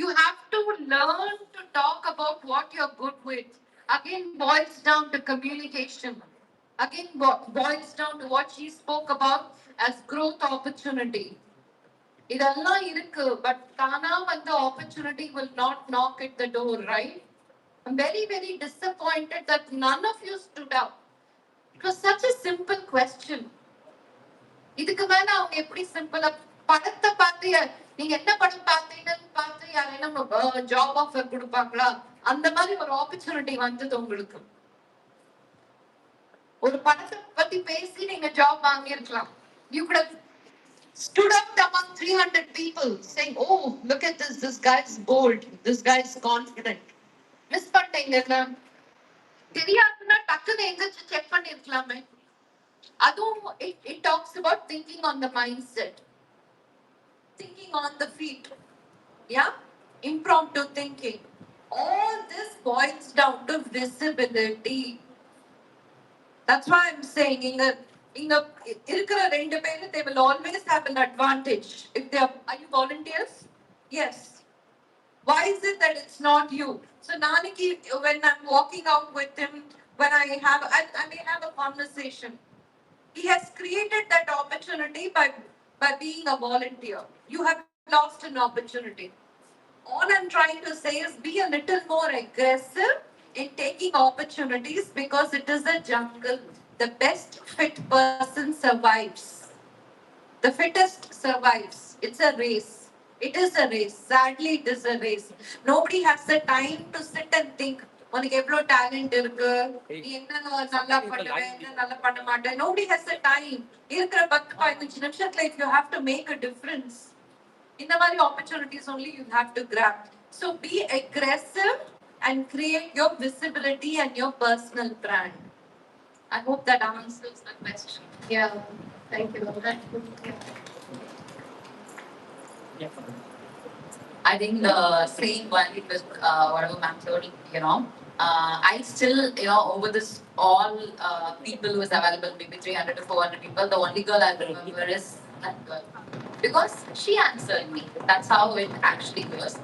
You have to learn to talk about what you're good with. Again, boils down to communication. Again, boils down to what she spoke about as growth opportunity. இதெல்லாம் இருக்கு but தானா வந்து opportunity will not knock at the door, right? I'm very, very disappointed that none of you stood up. It was such a simple question. இதுக்கு மேல அவங்க எப்படி சிம்பிளா படத்தை பார்த்து நீங்க என்ன படம் பார்த்தீங்கன்னு பார்த்து யாரையும் ஜாப் ஆஃபர் கொடுப்பாங்களா? அந்த மாதிரி ஒரு ஆப்பர்ச்சுனிட்டி வந்தது உங்களுக்கு. ஒரு படத்தை பத்தி பேசி நீங்க job வாங்கியிருக்கலாம். You could have stood out among 300 people saying, oh, look at this. This guy is bold. This guy is confident. Miss பண்ணிட்டீங்க. தெரியாதுன்னா டக்குன்னு எங்கேயாச்சும் செக் பண்ணிருக்கலாமே. அதுவும் it talks about thinking on the mindset. Thinking on the feet. Yeah? Impromptu thinking. All this boils down to visibility. That's why I'm saying they will always have an advantage. If they are you volunteers? Yes. Why is it that it's not you? So Naniki, when I'm walking out with him, when I may have a conversation. He has created that opportunity by being a volunteer. You have lost an opportunity. All I'm trying to say is be a little more aggressive in taking opportunities because it is a jungle. The best fit person survives. The fittest survives. It's a race. It is a race. Sadly, it is a race. Nobody has the time to sit and think. உனக்கு எவ்வளவு talent இருக்கு, நீ என்ன நல்லா பண்ணுவ, என்ன நல்லா பண்ண மாட்டேன். Nobody has the time. இருக்கிற 10-15 நிமிஷத்துல if you have to make a difference. இந்த மாதிரி opportunities only you have to grab. So be aggressive and create your visibility and your personal brand. I hope that answers the question. Yeah, thank you. I think the same one with whatever ma'am told, I still, over this all people who is available, maybe 300 to 400 people, the only girl I remember is that girl. Because she answered me. That's how it actually was.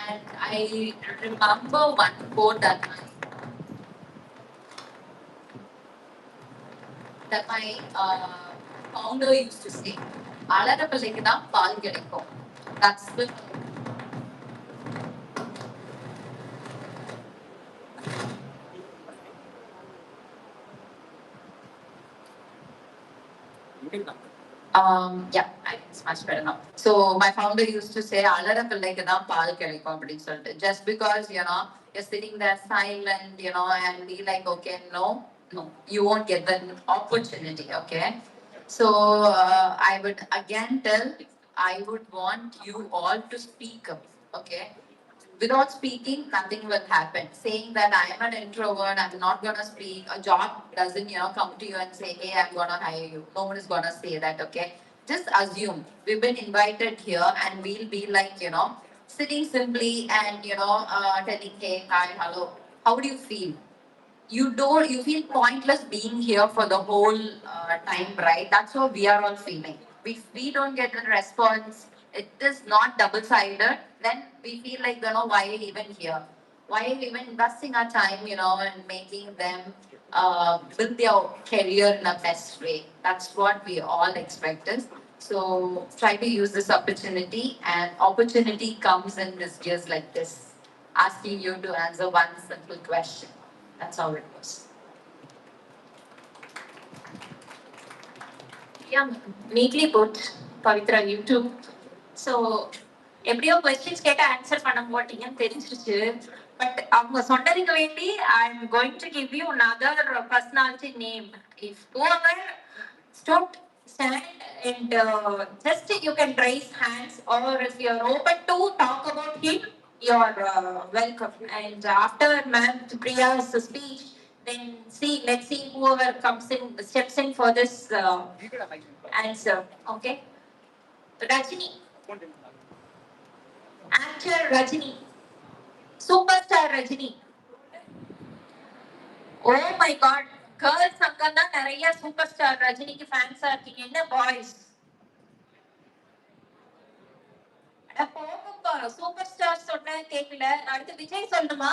And I remember one quote that my founder used to say, அழற பிள்ளைக்கு தான் பால் கிடைக்கும். That's the yeah, I think it's much better now. So my founder used to say, "Alara pillaikku dhaan paal kelikkum" appdi solli. Just because you're sitting there silent, and be like, okay, no, you won't get the opportunity. Okay, so I would again tell, I would want you all to speak up. Okay, without speaking, nothing will happen. Saying that I am an introvert, I'm not gonna speak, a job doesn't, come to you and say, hey, I'm gonna hire you. No one is gonna say that, okay? Just assume we've been invited here and we'll be like, sitting simply and, telling, hey, hi, hello. How do you feel? You feel pointless being here for the whole time, right? That's what we are all feeling. If we don't get a response, it is not double-sided, then we feel like, why are we even here? Why are we even investing our time, and making them build their career in the best way? That's what we all expected. So try to use this opportunity, and opportunity comes in disguise like this, asking you to answer one simple question. That's how it was. Yeah, neatly put, Pavitra, you too. So, எப்படியோ questions கேட்ட answer பண்ண மாட்டீங்கன்னு தெரிஞ்சிருச்சு. But அவங்க சொன்னதுக்கு வேண்டி I'm going to give you another personality name. If whoever stopped, stand and just you can raise hands, or if you're open to talk about him, you're welcome. And after Ma'am Priya's speech, then let's see whoever comes in, steps in for this answer. Okay? Rajini. Actor Rajini. Superstar Rajini. Oh my god. Girls அங்கன்னா நிறைய super star ரஜினிக்கு ஃபேன்ஸா இருக்கீங்க. என்ன boys? போங்கப்பா, super star சொன்ன கேக்கல. அடுத்து விஜய் சொல்லணுமா?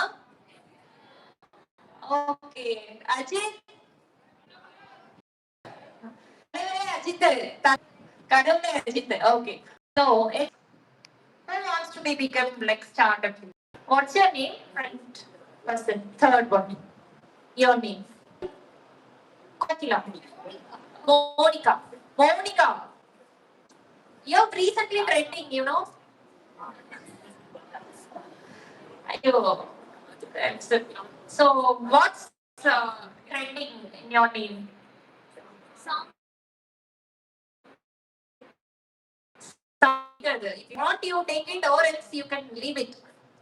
Okay. Ajith. Ajith. கடவுளே Ajith. Okay. So, who wants to be become like startup? What's your name? Friend person. Third one. Your name. Monica. Monica. You're recently trending, you know. So, what's trending in your name? If you want, you take it, or else you can leave it.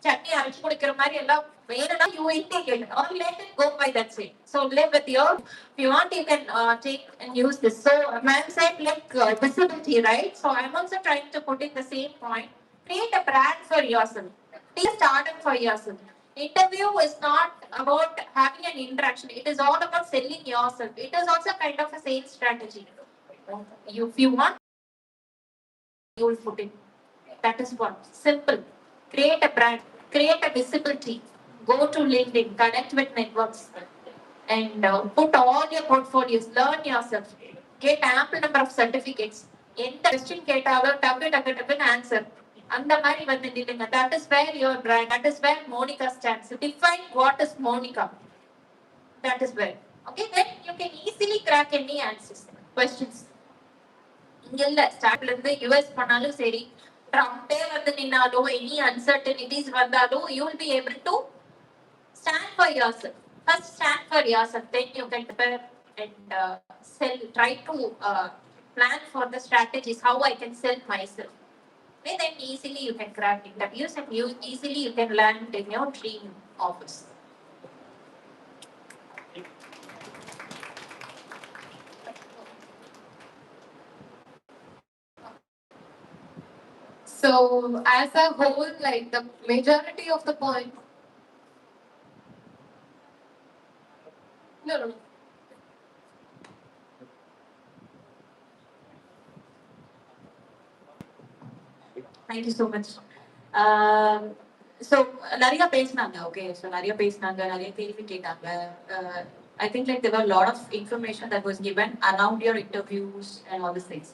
Chutney அரைச்சு குடிக்கிற மாதிரி எல்லாம் வேணும்னா you will take it or let it go by that way. So live with your. If you want, you can take and use this. So ma'am said like visibility, right? So I'm also trying to put in the same point. Create a brand for yourself. Be a startup for yourself. Interview is not about having an interaction. It is all about selling yourself. It is also kind of a sales strategy. If you want, you will put in. That is what. Simple. Create a brand, create a visibility. Go to LinkedIn, connect with networks, and put all your portfolios. Learn yourself. Get ample number of certificates. எந்த question கேட்டாலும் டக்கு டக்கு டக்குன்னு answer அந்த மாதிரி வந்து நில்லுங்க. That is where your brand, that is where Monica stands. Define what is Monica. That is where. Okay, then you can easily crack any answers, questions. இங்க இல்ல ஸ்டார்ட்ல இருந்து யுஎஸ் பண்ணாலும் சரி, ட்ரம்பே வந்து நின்னாலும், எனி அன்சர்டனிட்டிஸ் வந்தாலும், you will be able to stand for yourself. First stand for yourself, then you can prepare and sell. Try to plan for the strategies how I can sell myself. Then easily you can crack interviews and you easily you can land in your dream office. So as a whole, like the majority of the point. No. Thank you so much. So நிறைய பேசினாங்க. Okay, so நிறைய பேசினாங்க, நிறைய கேள்வி கேட்டாங்க. I think like there were a lot of information that was given around your interviews and all these things.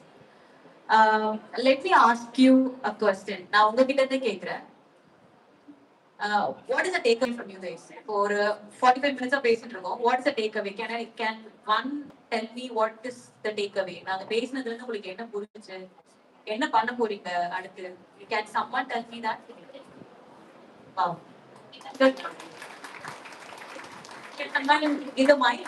Let me ask you a question. நான் உங்ககிட்ட இருந்து கேக்குறேன். What is the takeaway from you guys? For 45 minutes of பேசிட்டு இருக்கோம். What is the takeaway? Can one tell me what is the takeaway? நாங்க பேசினதுல இருந்து உங்களுக்கு என்ன புரிஞ்சுச்சு? என்ன பண்ண போறீங்க அடுத்து? Can someone tell me that? Wow. Good. Can someone give the mic?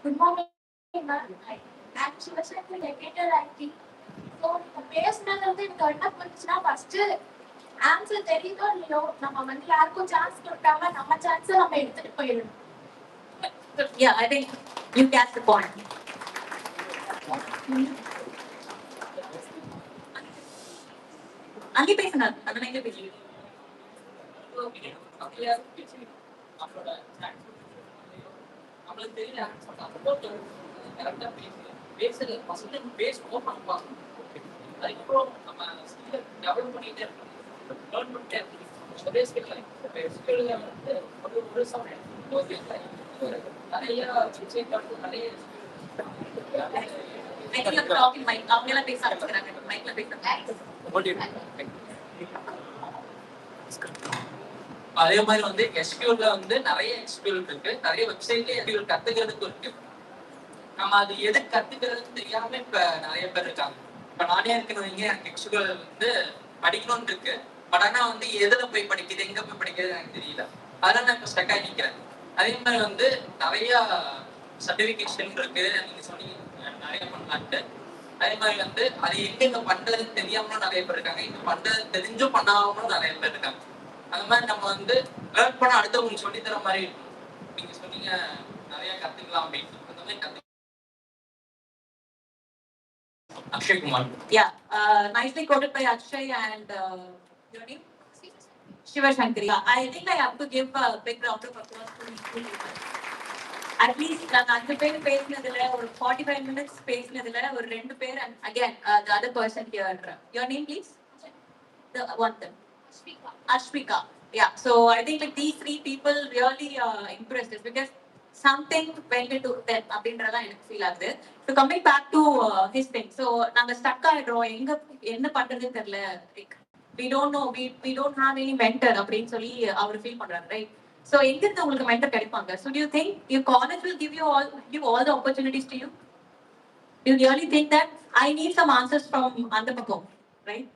Good morning, ma'am. Actually, I was dedicated IT. So, பேசினது வந்து எனக்கு என்ன புரிஞ்சுன்னா ஃபர்ஸ்ட் ஆன்சர் தெரியுதோ இல்லையோ நம்ம வந்து யாருக்கும் சான்ஸ் கொடுக்காம நம்ம சான்ஸை நம்ம எடுத்துட்டு போயிடணும். Yeah, I think you catch the point. அங்கே பேசினார் அதனால எங்க பேசுறீங்க? நம்மளுக்கு தெரியல கரெக்டா பேசுறது ஃபர்ஸ்ட் பேசுவோம் நம்ம அதுக்கப்புறம் நம்ம ஸ்கில் டெவலப் பண்ணிட்டே இருக்கணும், லேர்ன் பண்ணிட்டே இருக்கணும். ஒரே ஸ்கில்ல வந்து ஒரு சமயம் நிறைய விஷயங்கள் நிறைய அவங்கெல்லாம் பேச ஆரம்பிக்கிறாங்க. மைக்ல பேசுறாங்க. அதே மாதிரி வந்து எஸ்கியூல வந்து நிறைய எஸ்கியூல் இருக்கு, நிறைய வெப்சைட்ல எஸ்கியூல் கத்துக்கிறதுக்கு இருக்கு. நம்ம அது எது கத்துக்கிறதுன்னு தெரியாம இப்ப நிறைய பேர் இருக்காங்க. இப்ப நானே இருக்கணும், எனக்கு எஸ்கியூல் வந்து படிக்கணும்னு இருக்கு. பட் ஆனா வந்து எதுல போய் படிக்குது, எங்க போய் படிக்கிறது எனக்கு தெரியல. அதனால நான் இப்ப ஸ்டக் ஆகி நிக்கிறேன். அதே மாதிரி வந்து நிறைய சர்டிபிகேஷன் இருக்கு, நீங்க சொன்னீங்க நிறைய பண்ணலான்ட்டு. அதே மாதிரி வந்து அது எங்க பண்றதுன்னு தெரியாமலும் நிறைய பேர் இருக்காங்க, இங்க பண்றது தெரிஞ்சும் பண்ணாமலும் நிறைய பேர் இருக்காங்க. அந்த மாதிரி நம்ம வந்து லேர்ன் பண்ண அடுத்தவங்களுக்கு சொல்லி தர மாதிரி இருக்கும். நீங்க சொன்னீங்க நிறைய கத்துக்கலாம் அப்படின்னு, அந்த மாதிரி கத்து. Akshay Kumar. Yeah, nicely quoted by Akshay and your name? Shiva Shankari. I think I have to give a big round of applause to these two people. At least நாங்க 5 பேர் பேசினதுல ஒரு 45 minutes பேசினதுல ஒரு 2 பேர் and again the other person here. Your name please? The one thing. Ashwika. Yeah. So I think like these three people really impressed us because something went into them. அப்படின்றதா எனக்கு feel ஆகுது. So coming back to his thing. So நாங்க stuck ஆயிடுறோம். எங்க என்ன பண்றதுன்னு தெரியல. Like, we don't know. We don't have any mentor அப்படின்னு சொல்லி அவர் feel பண்றாரு, right? So எங்க இருந்து உங்களுக்கு mentor கிடைப்பாங்க? So do you think your college will give all the opportunities to you? Do you really think that I need some answers from அந்த பக்கம், right?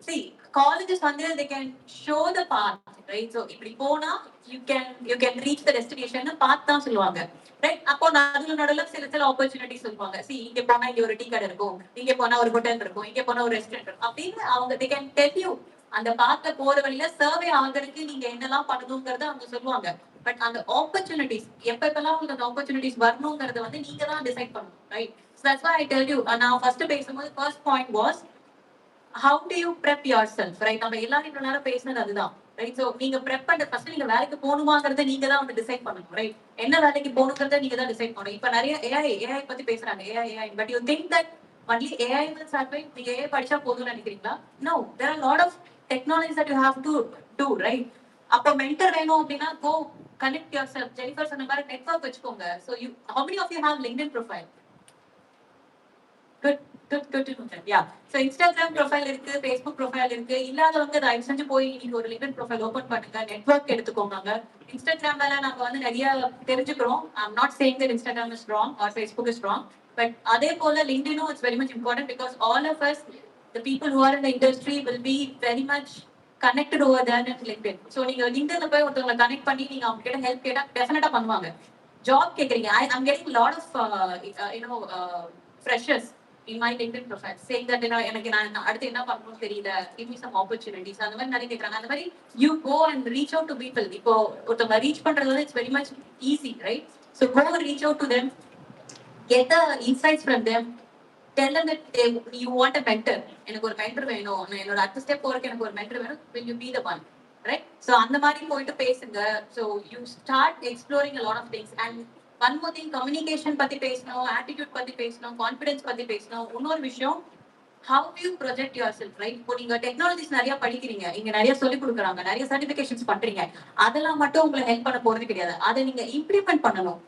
See, colleges வந்து they can show the path, right? So இப்படி போனா you can reach the destination path தான் சொல்லுவாங்க, right? அப்போ நடுவுல சில opportunities சொல்லுவாங்க. See, இங்க போனா இங்க ஒரு டீ கடை இருக்கும், இங்க போனா ஒரு ஹோட்டல் இருக்கும், இங்க போனா ஒரு ரெஸ்டாரண்ட் இருக்கும் அப்படின்னு அவங்க they can tell you அந்த பாத்த போற வழியில சர்வே ஆகிறதுக்கு நீங்க என்னெல்லாம் பண்ணணுங்கிறத அவங்க சொல்லுவாங்க. பட் அந்த ஆப்பர்ச்சுனிட்டிஸ் எப்பெல்லாம் உங்களுக்கு அந்த ஆப்பர்ச்சுனிட்டிஸ் வரணுங்கிறத வந்து நீங்க தான் டிசைட் பண்ணணும், right? So that's why I tell you, நான் ஃபர்ஸ்ட் பேசும்போது first point was how do you prep yourself, right? நம்ம எல்லாரும் இவ்வளவு நேரம் பேசினது அதுதான், ரைட்? சோ நீங்க prep பண்ண ஃபர்ஸ்ட் நீங்க வேலைக்கு போகணுமாங்கறத நீங்க தான் வந்து டிசைட் பண்ணணும், ரைட்? என்ன வேலைக்கு போகணுங்கிறத நீங்க தான் டிசைட் பண்ணணும். இப்ப நிறைய AI பத்தி பேசுறாங்க, AI but you think that only AI will survive? நீங்க AI படிச்சா போதும்னு நினைக்கிறீங்களா? No, there are a lot of technologies that you have to do, right? அப்ப மென்டர் வேணும் அப்படின்னா go connect yourself. ஜெனிஃபர் சொன்ன மாதிரி நெட்வொர்க் வச்சுக்கோங்க. So you, how many of you have LinkedIn profile? Good to know that. Yeah. So Instagram profile இருக்கு, Facebook profile இருக்கு. இல்லாதவங்க தயவு செஞ்சு போய் நீங்க ஒரு LinkedIn profile open பண்ணுங்க, நெட்வொர்க் எடுத்துக்கோங்க. Instagramல நாம வந்து நிறைய தெரிஞ்சுக்கிறோம். I'm not saying that Instagram is wrong or Facebook is wrong, but அதே போல LinkedIn is very much important because all of us, the people who are in the industry will be very much connected over there in LinkedIn. So நீங்க LinkedInல போய் ஒருத்தவங்களை connect பண்ணி நீங்க அவங்க கிட்ட help கேட்டா டெஃபினட்டா பண்ணுவாங்க. ஜாப் கேக்குறீங்க, I'm getting a lot of freshers in my LinkedIn profile saying that எனக்கு நான் அடுத்து என்ன பண்ணணும்னு தெரியல, give me some opportunities அந்த மாதிரி நிறைய கேக்குறாங்க. அந்த மாதிரி you go and reach out to people. இப்போ ஒருத்தவங்க ரீச் பண்றது it's very much easy, right? So go reach out to them, get the insights from them, tell them that you want a mentor. எனக்கு ஒரு mentor வேணும், நான் என்னோட அடுத்த step போறதுக்கு எனக்கு ஒரு mentor வேணும், will you be the one, right? So அந்த மாதிரி போயிட்டு பேசுங்க. So you start exploring a lot of things. And one more thing, communication பத்தி பேசணும், attitude பத்தி பேசணும், confidence பத்தி பேசணும். இன்னொரு விஷயம், how do you project yourself, right? இப்போ நீங்க டெக்னாலஜிஸ் நிறைய படிக்கிறீங்க, இங்க நிறைய சொல்லி கொடுக்குறாங்க, நிறைய சர்டிபிகேஷன்ஸ் பண்றீங்க, அதெல்லாம் மட்டும் உங்களை ஹெல்ப் பண்ண போறது கிடையாது. அதை நீங்க இம்ப்ளிமெண்ட் பண்ணணும்,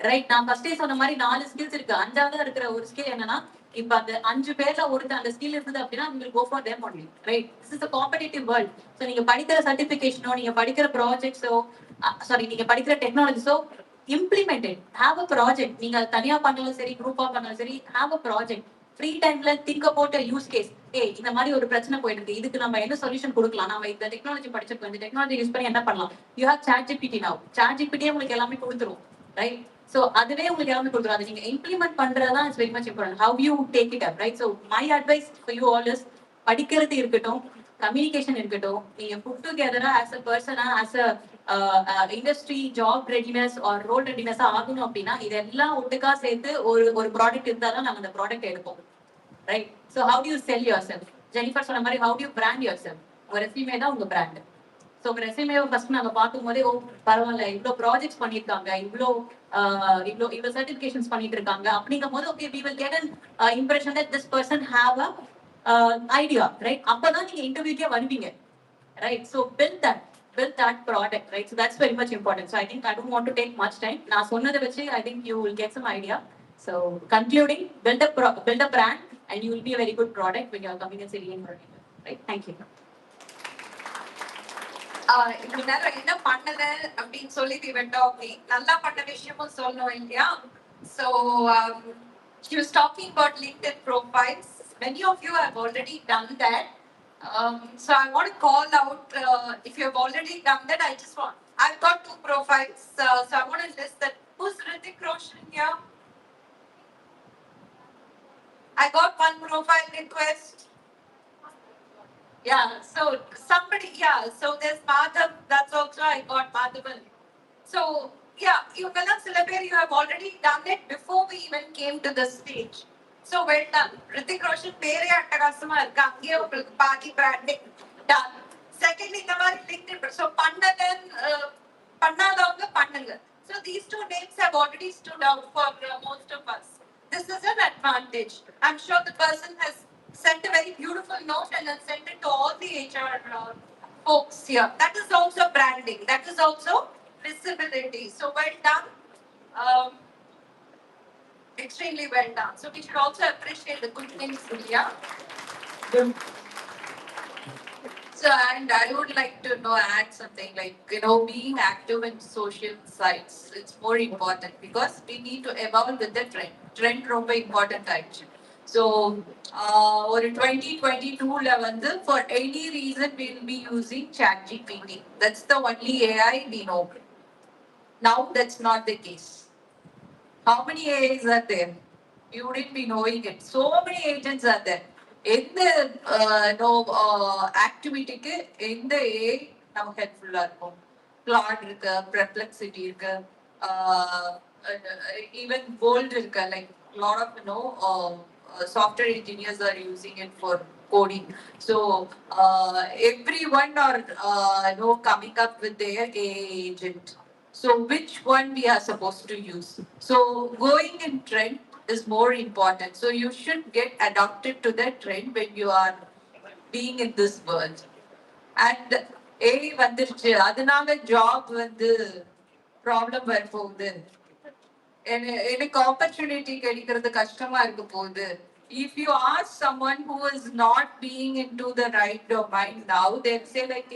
ரைட்? நான் ஃபர்ஸ்டே சொன்ன மாதிரி 4 ஸ்கில்ஸ் இருக்கு. 5ஆவது இருக்கிற ஒரு ஸ்கில் என்னன்னா, இப்ப அந்த 5 பேர்ல ஒருத்தர் அந்த ஸ்கில் இருந்தது அப்படின்னா you will go for them only, right? This is a competitive world. So நீங்க படிக்கிற சர்டிபிகேஷனோ, நீங்க படிக்கிற ப்ராஜெக்ட்ஸோ, சாரி நீங்க படிக்கிற டெக்னாலஜிஸோ implement it. Have a project. நீங்க தனியா பண்ணாலும் சரி, குரூப்பா பண்ணாலும் சரி, have a project. ஃப்ரீ டைம்ல திங்க் அபவுட் யூஸ் கேஸ். இந்த மாதிரி ஒரு பிரச்சனை போயிட்டு இருக்கு, இதுக்கு நம்ம என்ன சொல்யூஷன் கொடுக்கலாம், நம்ம இந்த டெக்னாலஜி படிச்சிருக்கோம், இந்த டெக்னாலஜி யூஸ் பண்ணி என்ன பண்ணலாம். You have chat GPT now. Chat ஜிபிடியே உங்களுக்கு எல்லாமே கொடுத்துரும், ரைட்? சோ அதுவே உங்களுக்கு எல்லாமே கொடுத்துரும். அதை நீங்க இம்ப்ளிமெண்ட் பண்றதுதான் it's very much important. How you take it up, right? So my advice for you all is, படிக்கிறது இருக்கட்டும், கம்யூனிகேஷன் இருக்கட்டும், நீங்க put டுகெதரா as a persona, as a industry job readiness or role readiness ஆகணும் அப்படின்னா இதெல்லாம் ஒட்டுக்கா சேர்த்து ஒரு ப்ராடக்ட் இருந்தாதான் நாங்க அந்த ப்ராடக்ட் எடுப்போம், right? So how to you sell your self? Jennifer சொன்ன மாதிரி how to you brand your self? உங்க ரெஸ்யூமே தான் உங்க பிராண்ட். ஸோ உங்க ரெஸ்யூமேவை ஃபர்ஸ்ட் நாங்க பார்க்கும் போதே, ஓ பரவாயில்ல, இவ்வளோ ப்ராஜெக்ட்ஸ் பண்ணியிருக்காங்க, இவ்வளோ சர்டிஃபிகேஷன்ஸ் பண்ணிட்டு இருக்காங்க அப்படிங்கும் போது, okay, we will get an impression that this person have a idea, right? அப்பதான் நீங்க இன்டர்வியூக்கே வருவீங்க, right? So build that product, right? So that's very much important. So I think I don't want to take much time. நான் சொன்னதை வச்சு I think you will get some idea. So concluding, build a brand and you will be a very good product when you are coming and selling in market, right? Thank you. இவ்வளவு நேரம் என்ன பண்ணல அப்படின்னு சொல்லி விட்டோம். நல்லா பண்ண விஷயமும் சொல்லணும் இல்லையா? So she was talking about LinkedIn profiles. Many of you have already done that. So I want to call out, if you have already done that, I've got 2 profiles. So I want to list that. Who's Hrithik Roshan here? I got 1 profile request. Yeah, so somebody, yeah, so there's Madhav, that's also I got Madhavan. So yeah, you have already done it before we even came to the stage. So well done. Hrithik Roshan pere attakasama irukku, ange ungalku party branding done. Second, in the மாதிரி LinkedIn. So பண்ணாதவங்க பண்ணுங்க. So these two names have already stood out for most of us. This is an advantage. I'm sure the person has sent a very beautiful note and has sent it to all the HR folks here. That is also branding. That is also visibility. So well done. Um, Extremely well done. So we should also appreciate the good things here. So, and I would like to add something like, being active in social sites, it's more important because we need to evolve with the trend. Trend ரொம்ப important ஆயிடுச்சு. So, ஒரு 2022 வந்து for any reason we'll be using ChatGPT. That's the only AI we know. Now that's not the case. How many AIs are there? You wouldn't be knowing it. So many agents are there. எந்த ஆக்டிவிட்டிக்கு எந்த AI நமக்கு ஹெல்ப்ஃபுல்லா இருக்கும்? Claude இருக்கு, Perplexity இருக்கு, even bolt இருக்கு. Like lot of software engineers are using it for coding. So everyone are coming up with their AI agent. So which one we are supposed to use? So going in trend is more important. So you should get adapted to that trend when you are being in this world. And AI வந்துருச்சு, அதனால job வந்து problem வரப்போகுது, எனக்கு opportunity கிடைக்கிறது கஷ்டமா இருக்க போகுது. If you ask someone who is not being into the right domain now, they'll say like,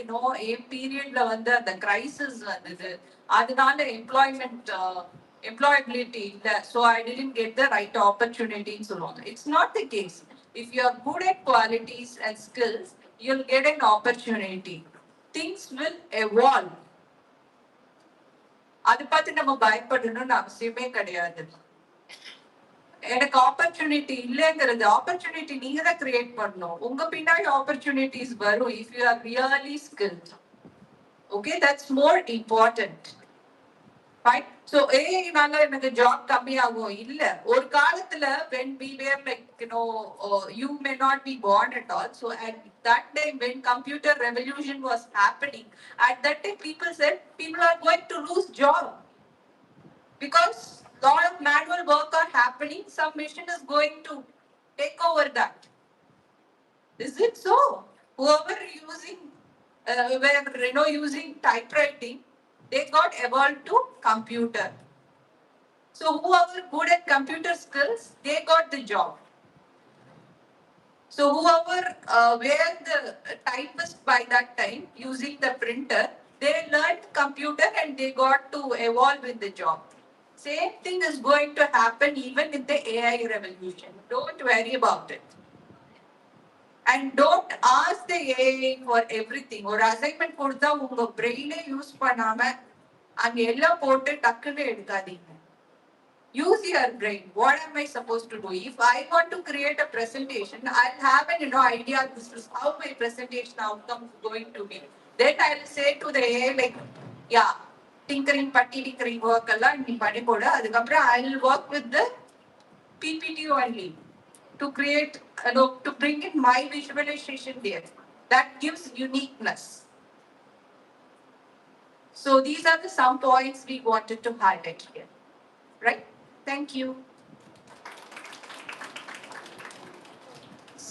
periodல வந்து அந்த crisis வந்தது, அதனால employability இல்ல, so I didn't get the right opportunity ன்னு சொல்லுவாங்க. It's not the case. If you are good at qualities and skills, you'll get an opportunity. Things will evolve. அதை பார்த்து நம்ம பயப்படணும்னு அவசியமே கிடையாது. எனக்கு ஆப்பர்ச்சுனிட்டி இல்லைங்கிறது, ஆப்பர்ச்சுனிட்டி நீங்க தான் கிரியேட் பண்ணணும். உங்க பின்னாடி ஆப்பர்ச்சுனிட்டிஸ் வரும் if you are really skilled. Okay, that's more important. Fine. So ஏஐனால எனக்கு ஜாப் கம்மியாகும் இல்ல. ஒரு காலத்துல when we were like, you may not be born at all. So at that time when computer revolution was happening, at that time people said people are going to lose job because lot of manual work are happening. Some machine is going to take over that. Is it so? Whoever were using typewriting, they got evolved to computer. So whoever good at computer skills, they got the job. So whoever were the typist by that time using the printer, they learned computer and they got to evolve with the job. Same thing is going to happen even with the AI revolution. Don't worry about it. And don't ask the AI for everything. ஒரு assignment கொடுத்தா உங்க பிரெயினே use பண்ணாம அங்க எல்லாம் போட்டு டக்குன்னு எடுக்காதீங்க. Use your brain. What am I supposed to do? If I want to create a presentation, I'll have an idea. This is how my presentation outcome is going to be. Then I'll say to the AI like, yeah, tinkering work எல்லாம் நீ பண்ணி போடு. அதுக்கப்புறம் I'll work with the PPT only to create, to bring in my visualization there. That gives uniqueness. So these are the some points we wanted to highlight here. Right? Thank you.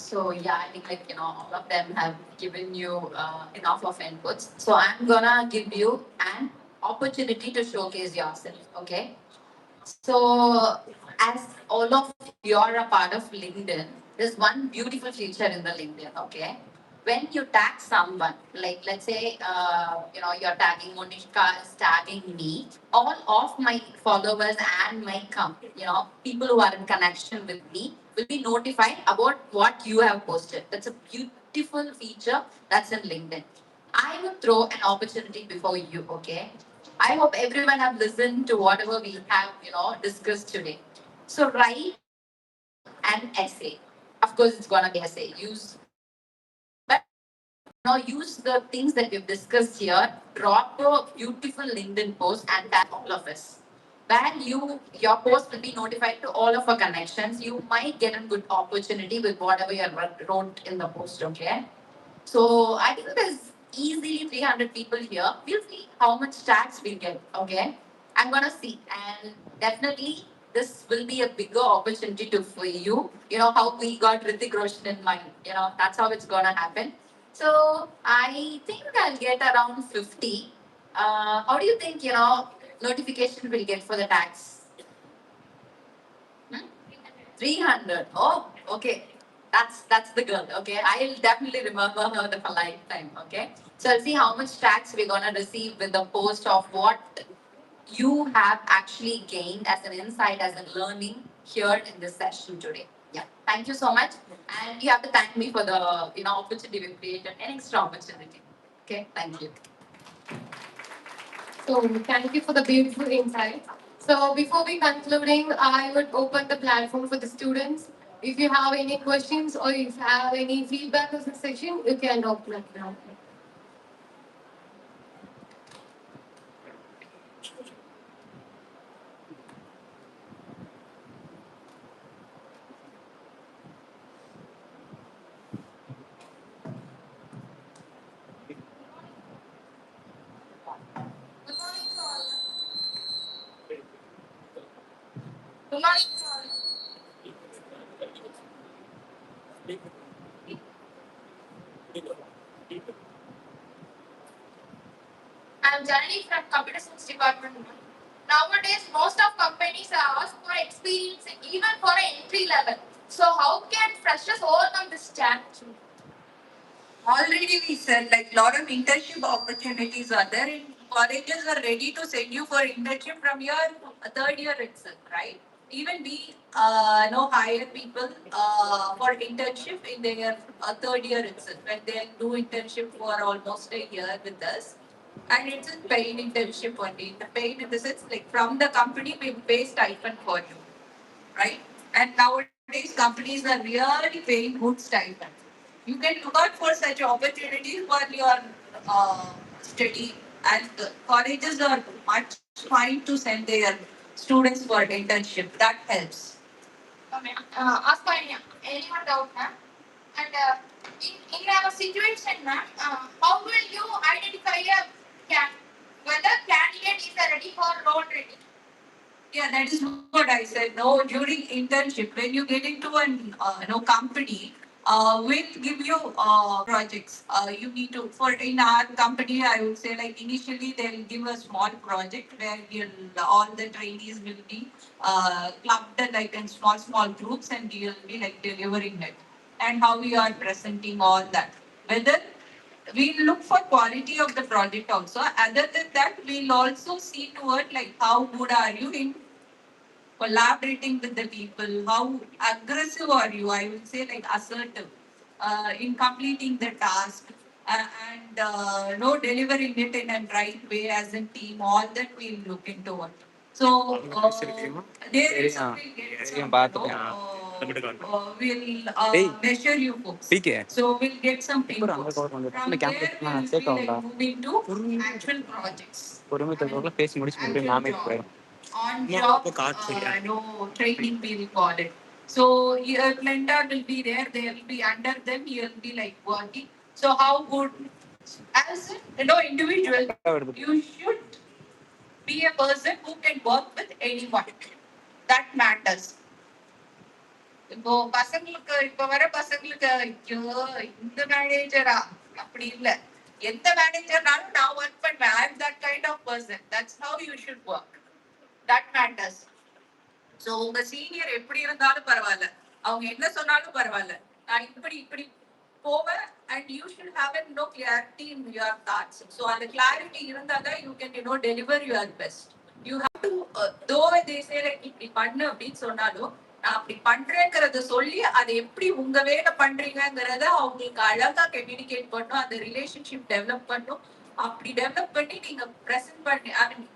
So yeah, I think all of them have given you enough of inputs. So I'm gonna give you an opportunity to showcase yourself. Okay. So as all of you are a part of LinkedIn, there's one beautiful feature in the LinkedIn. Okay. When you tag someone, like let's say, you're tagging Monishka, is tagging me, all of my followers and my people who are in connection with me will be notified about what you have posted. That's a beautiful feature that's in LinkedIn. I will throw an opportunity before you, okay? I hope everyone have listened to whatever we have, discussed today. So write an essay. Of course, it's gonna be essay. Use the things that we've discussed here. Drop a beautiful LinkedIn post and tag all of us. Where your post will be notified to all of our connections. You might get a good opportunity with whatever you wrote in the post. Okay. So I think there's easily 300 people here. We'll see how much tax we'll get. Okay, I'm gonna see, and definitely this will be a bigger opportunity to for you. You know how we got Hrithik Roshan in mind. You know that's how it's gonna happen. So I think I'll get around 50. How do you think? You know notification will get for the tax? 300. Oh, okay. That's the girl. Okay, I'll definitely remember her for a lifetime. Okay, so I'll see how much tax we're gonna receive with the post of what you have actually gained as an insight, as a learning here in this session today. Yeah, thank you so much, and you have to thank me for the opportunity we created, an extra opportunity. Okay, thank you. So thank you for the beautiful insights. So before we concluding, I would open the platform for the students. If you have any questions or if you have any feedback of the session, you can open it now. Good morning, I'm Janani from Computer Science Department. Nowadays, most of companies ask for experience even for an entry level. So how can freshers overcome this challenge? Already we said like lot of internship opportunities are there and colleges are ready to send you for internship from your third year itself, right? Even we know hire people for internship in their third year itself when they do internship for almost a year with us. And it's a paid internship only. The paid in the sense like from the company we pay stipend for you, right? And nowadays companies are really paying good stipend. You can look out for such opportunities while you are studying, and colleges are much trying to send their students for internship. That helps. Ask for anyone doubt, ma'am. And in our situation, ma'am, how will you identify whether candidate is ready for role ready? Yeah, that is what I said. No, during internship, when you get into an company, we'll give you projects. You need to for in our company. I would say like initially they'll give a small project where you'll all the trainees will be clubbed like in small groups, and you'll be like delivering it and how we are presenting all that. Whether we look for quality of the project also. Other than that, we'll also see toward like how good are you in collaborating with the people, how aggressive are you? I will say like assertive in completing the task and no delivering it in a right way as a team. All that we'll look into it. So there is we'll get some, we'll measure you folks. So we'll get some inputs. From there we'll be like moving to actual projects. On job no training we'll call it. So your mentor will be there, they'll be under them, you'll be like working. So how good as individual, you should be a person who can work with anyone. That matters. இப்போ பசங்களுக்கு இப்ப வர பசங்களுக்கு ஐயோ இந்த மேனேஜரா அப்படி இல்ல எந்த மேனேஜர்னாலும் நான் ஒர்க் பண்ணுவேன் I am that kind of person that's how you should work that matters so உங்க சீனியர் எப்படி இருந்தாலும் பரவாயில்ல அவங்க என்ன சொன்னாலும் பரவாயில்ல நான் இப்படி இப்படி போவேன் and you should have no clarity in your thoughts so அந்த கிளாரிட்டி இருந்தால் தான் you can deliver your best you have to though they say like இப்படி பண்ணு அப்படின்னு சொன்னாலும் நான் அப்படி பண்றேங்கிறத சொல்லி அதை எப்படி உங்க வேலை பண்றீங்கிறத அவங்களுக்கு அழகா கம்யூனிகேட் பண்ணும் அந்த ரிலேஷன்ஷிப் டெவலப் பண்ணும் அப்படி டெவலப் பண்ணி நீங்க ப்ரெசென்ட் பண்ணி ஐ மீன்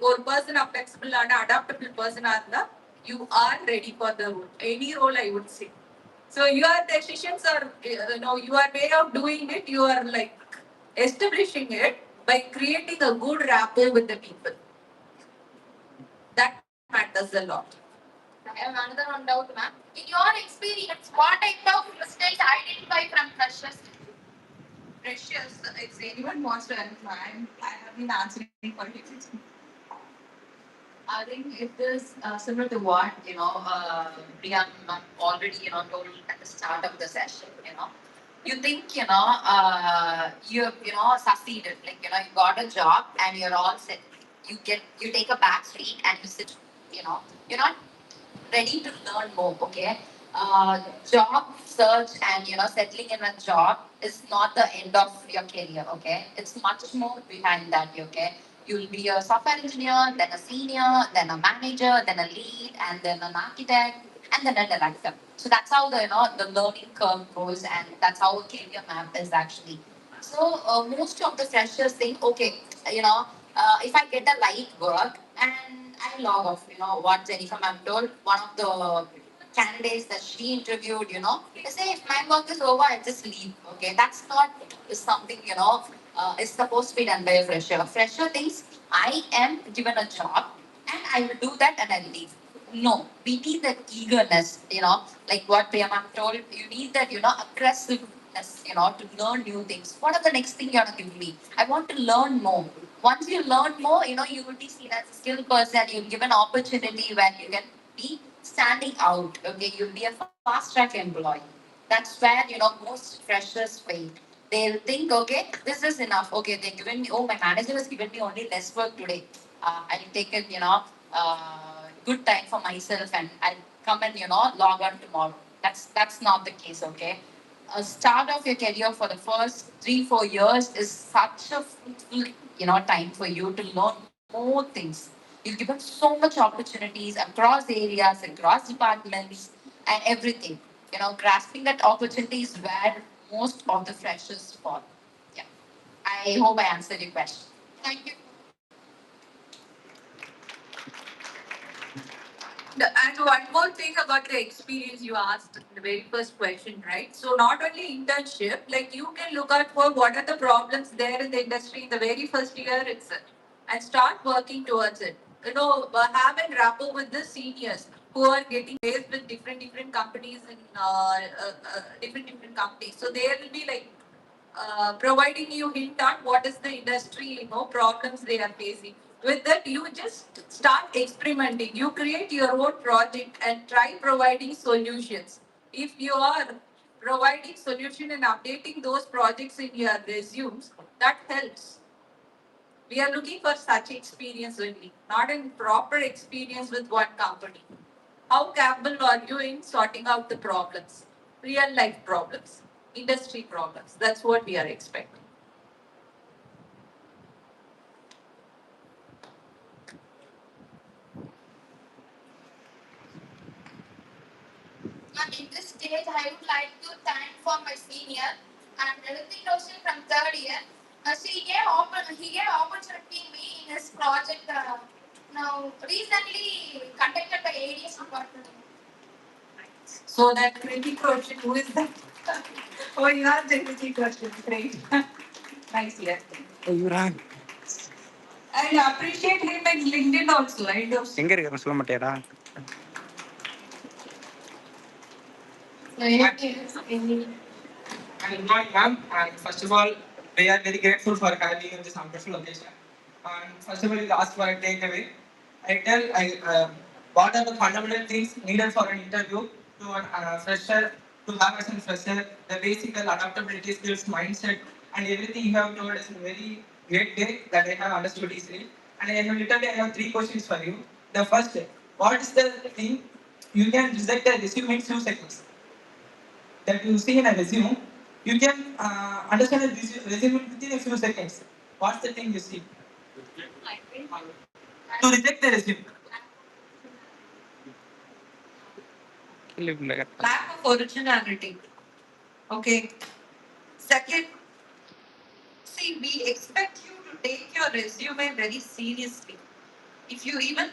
ஒரு பர்சனா ஃபிளெக்சிபிளான அடாப்டபிள் பர்சனா இருந்தா you are ready for the role any role I would say so your decisions are your way of doing it you are like establishing it by creating a good rapport with the people that matters a lot. I have another one doubt, ma'am. In your experience, what type of mistakes identify from freshers? freshers, if anyone wants to answer, I have been answering for you. I think it is similar to what Priya already told at the start of the session. You think you succeeded, like you got a job and you're all set. You take a back seat and you sit. You're not ready to learn more. Okay, job search and settling in a job is not the end of your career. Okay, it's much more behind that. Okay, you'll be a software engineer, then a senior, then a manager, then a lead, and then an architect, and then a director. So that's how the learning curve goes, and that's how a career map is actually. So most of the freshers think, okay, if I get a light work and I log off, what Jennifer ma'am told, one of the candidates that she interviewed, they say if my work is over, I just leave. Okay, that's not something, is supposed to be done by a fresher. A fresher thinks I am given a job and I will do that and I'll leave. No, we need that eagerness, like what Priya ma'am told, you need that, aggressiveness, to learn new things. What are the next thing you're gonna give me? I want to learn more. Once you learn more, you will be seen as a skilled person. You'll give an opportunity where you can be standing out. Okay, you'll be a fast track employee. That's where most freshers fail. They'll think, okay, this is enough. Okay, they're giving me. Oh, my manager has given me only less work today. I'll take it. Good time for myself, and I'll come and log on tomorrow. That's not the case. Okay, a start of your career for the first 3-4 years is such a fruitful time for you to learn more things. You'll given so much opportunities across areas, across departments, and everything. Grasping that opportunity is where most of the freshers fall. Yeah, I hope I answered your question. Thank you. And one more thing about the experience you asked in the very first question, right? So not only internship, like you can look out for what are the problems there in the industry in the very first year itself, and start working towards it. Have a rapport with the seniors who are getting placed with different companies in different companies. So they will be like providing you hint on what is the industry problems they are facing. With that, you just start experimenting. You create your own project and try providing solutions. If you are providing solution and updating those projects in your resumes, that helps. We are looking for such experience only, not in proper experience with one company. How capable are you in sorting out the problems, real life problems, industry problems? That's what we are expecting. And in this stage, I would like to thank for my senior and Ritik Roshan from third year. He gave opportunity me in his project. Now recently conducted by ADS department. So that crazy question, who is that? Oh, you are the crazy question. Great. Nice, yes. Oh, you ran. And appreciate him in LinkedIn also. எங்க இருக்க சொல்ல மாட்டியாடா? Good morning, ma'am. And first of all, we are very grateful for having you in this wonderful occasion. And first of all, you ask for a takeaway. What are the fundamental things needed for an interview to a fresher, to have as a fresher, the basic adaptability skills, mindset, and everything you have told is a very great way that I have understood easily. And I have 3 questions for you. The first, what is the thing you can reject a resume in few seconds? That you see in a resume, you can understand a resume within a few seconds. What's the thing you see? To reject the resume. Lack of originality. Okay. Second, see, we expect you to take your resume very seriously. If you even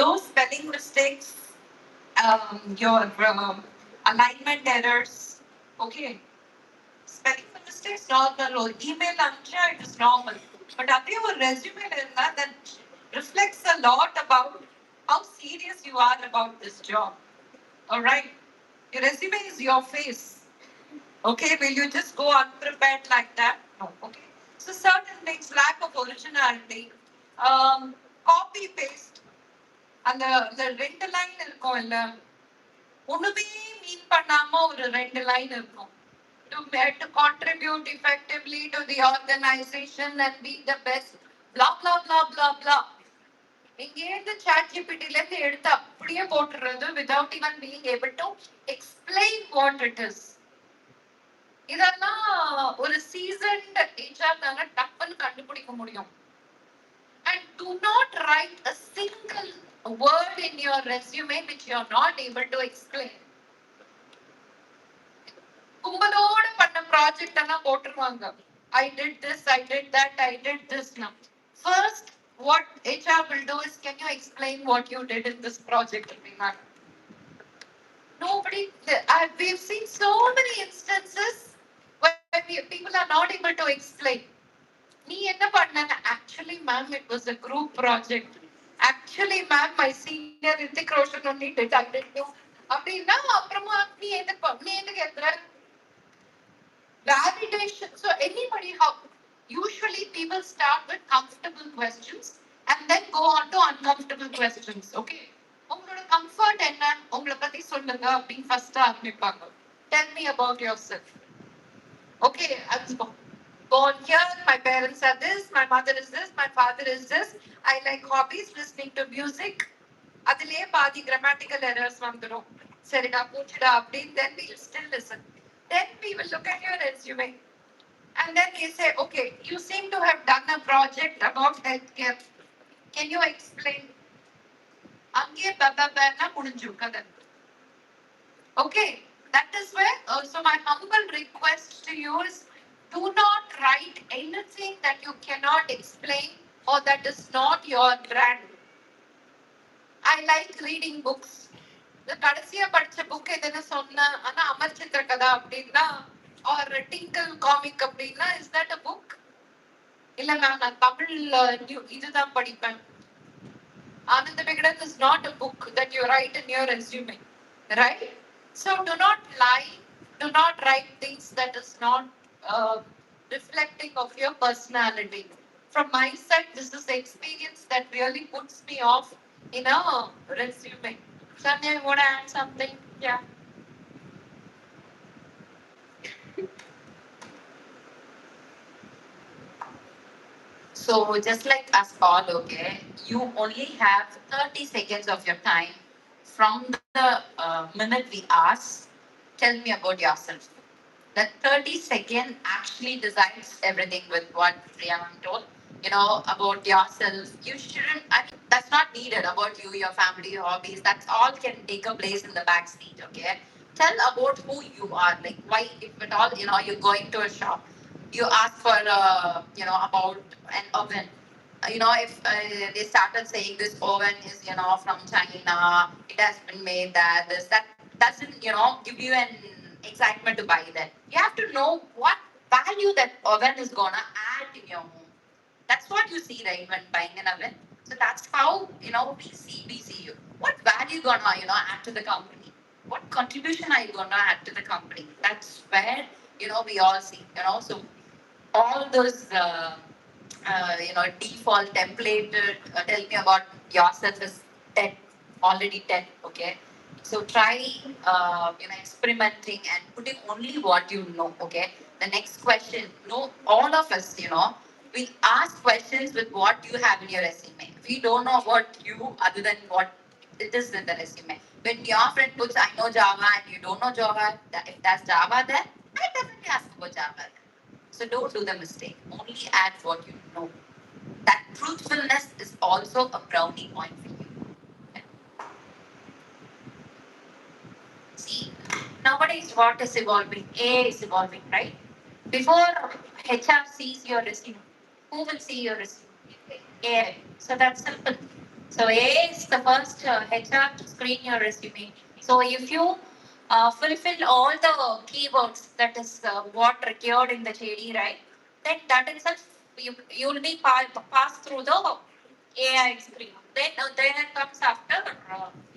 those spelling mistakes, your alignment errors, okay. Spelling mistakes normal or email ancha it is normal. But up your resume that reflects a lot about how serious you are about this job. All right. Your resume is your face. Okay, will you just go unprepared like that? No. Okay. So certain things, lack of originality, copy paste, and the ரெண்டு line இருக்கும் இல்ல ஒண்ணுமே மீன் பண்ணாம ஒரு ரெண்டு line இருக்கும் to contribute effectively to the organization and be the best blah blah blah blah blah இங்கேருந்து chat ஜிபிடில இருந்து எடுத்து அப்படியே போட்டுறது without even being able to explain what it is. இதெல்லாம் ஒரு seasoned HR தாங்க டக்குன்னு கண்டுபிடிக்க முடியும். And do not write a single word in your resume which you are not able to explain. கும்பலோட பண்ண ப்ராஜெக்ட் எல்லாம் போட்டுருவாங்க. I did this, I did that, I did this now. First, what HR will do is, can you explain what you did in this project? Nobody, we've seen so many instances where people are not able to explain. நீ என்ன பண்ண? Actually, ma'am, it was a group project. Actually, ma'am, my senior Hrithik Roshan only did, I didn't know. அப்படின்னா அப்புறமா நீ எதுக்கு எதுற validation. So anybody, how usually people start with comfortable questions and then go on to uncomfortable questions. Okay, உங்களோட comfort என்ன? உங்களை பத்தி சொல்லுங்க அப்படின்னு first ஆரம்பிப்பாங்க. Tell me about yourself. Okay, I was born here, my parents are this, my mother is this, my father is this, I like hobbies, listening to music. அதிலே பாதி grammatical errors வந்துடும். சரிடா பூச்சிடா அப்படின்னு then we'll still listen. Then we will look at your resume. And then we say, okay, you seem to have done a project about healthcare. Can you explain? Ange bababana mudinju kada. Okay, that is where, so my humble request to you is, do not write anything that you cannot explain or that is not your brand. I like reading books. The கடைசியா படிச்ச book எதுன்னு சொன்ன ஆனா அமர்ச்சித்திர கதா அப்படின்னா or டிங்கிள் comic அப்படின்னா is that a book? இல்ல ma'am நான் தமிழ்ல இதுதான் படிப்பேன். Ananda Vikatan is not a book that you write in your resume, right? So do not lie, do not write things that is not reflecting of your personality. From my side, this is the experience that really puts me off in a resume. Sanya, you want to add something? Yeah. So just like us all, okay, you only have 30 seconds of your time from the minute we ask, tell me about yourself. That 30 second actually decides everything with what Priyanam told. You know, about yourself. You shouldn't, I mean, that's not needed about you, your family, your hobbies. That's all can take a place in the back seat, okay? Tell about who you are. Like, why, if at all, you know, you're going to a shop, you ask for, you know, about an oven. You know, if they started saying this oven is, you know, from China, it has been made that, this, that doesn't, you know, give you an excitement to buy that. You have to know what value that oven is gonna add in your home. That's what you see, right, when buying an oven. So that's how, you know, we see you. What value gonna, you know, add to the company? What contribution are you gonna add to the company? That's where, you know, we all see, you know. So all those, you know, default templated, tell me about yourself is 10, already 10, okay? So try, you know, experimenting and putting only what you know, okay? The next question, no, all of us, you know, we ask questions with what you have in your resume. We don't know about you other than what it is in the resume. When your friend puts, I know Java, and you don't know Java, if that's Java there, I definitely ask about Java. So don't do the mistake. Only add what you know. That truthfulness is also a brownie point for you. See, nowadays what is evolving? AI is evolving, right? Before HR sees your resume, who will see your resume? AI. So that's simple. So AI is the first HR to screen your resume. So if you fulfill all the keywords, that is what required in the JD, right? Then that itself you will be passed through the AI screen. Then it comes after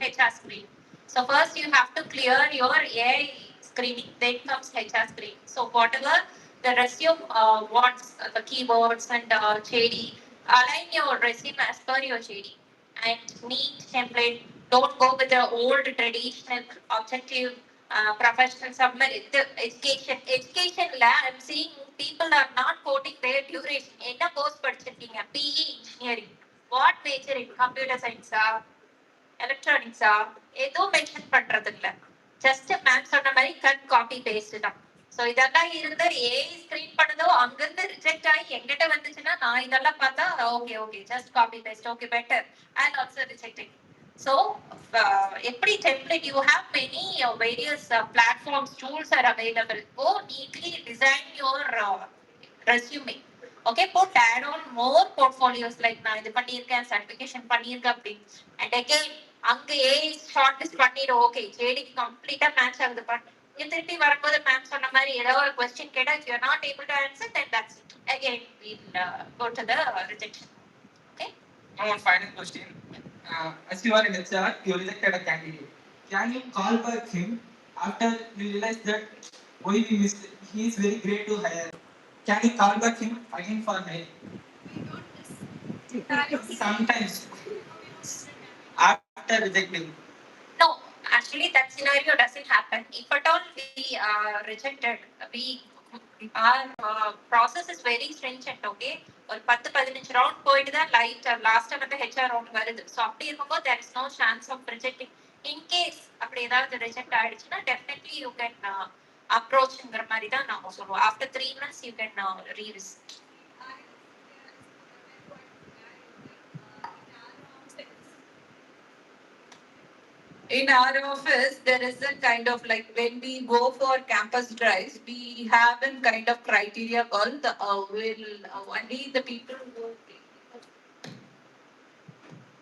HR screen. So first you have to clear your AI screening, then comes HR screening. So whatever the resume wants, the keywords and JD, align your resume as per your JD and neat template. Don't go with the old traditional objective professional summary. The education lab, I'm seeing people are not quoting their duration. என்ன course படிச்சிருக்கீங்க? PE engineering. What major in computer science? எலக்ட்ரானிக்ஸா எதுவும் mention பண்றது இல்ல. Just ma'am சொன்ன மாதிரி cut copy paste தான். So இதெல்லாம் இருந்து ஏஐ ஸ்கிரீன் பண்ணதோ அங்கிருந்து ரிஜெக்ட் ஆகி எங்கிட்ட வந்துச்சுன்னா நான் இதெல்லாம் பார்த்தா okay okay just copy paste okay better and also rejecting. So எப்படி template you have many various platforms tools are available. Go neatly design your resume. Okay, put add on more portfolios like நான் இது பண்ணியிருக்கேன் certification பண்ணியிருக்கேன் அப்படி. And again அங்க AI short list பண்ணிடு. Okay ஜேடிக்கு கம்ப்ளீட்டா match ஆகுது. இங்க திருப்பி வரும்போது மேம் சொன்ன மாதிரி ஏதோ ஒரு கொஸ்டின் கேட்டா if you are not able to answer then that's it. Again we'll go to the rejection. Okay. Now one final question. As you are in HR, you rejected a candidate. Can you call back him after you realize that why we missed? He is very great to hire. Can you call back him again for hiring? Sometimes after rejecting. No, actually that scenario doesn't happen. If at all we rejected, we our process is very stringent. Okay, ஒரு 10-15 round போயிட்டு தான் last வந்து HR round வருது. So அப்படி இருக்கும்போது there is no chance of rejecting. In case அப்படி ஏதாவது reject ஆயிடுச்சுன்னா definitely you can approachங்கிற மாதிரி தான் நாம சொல்லுவோம். After 3 months you can revisit. In our office, there is a kind of like when we go for campus drives, we have a kind of criteria called the only the people who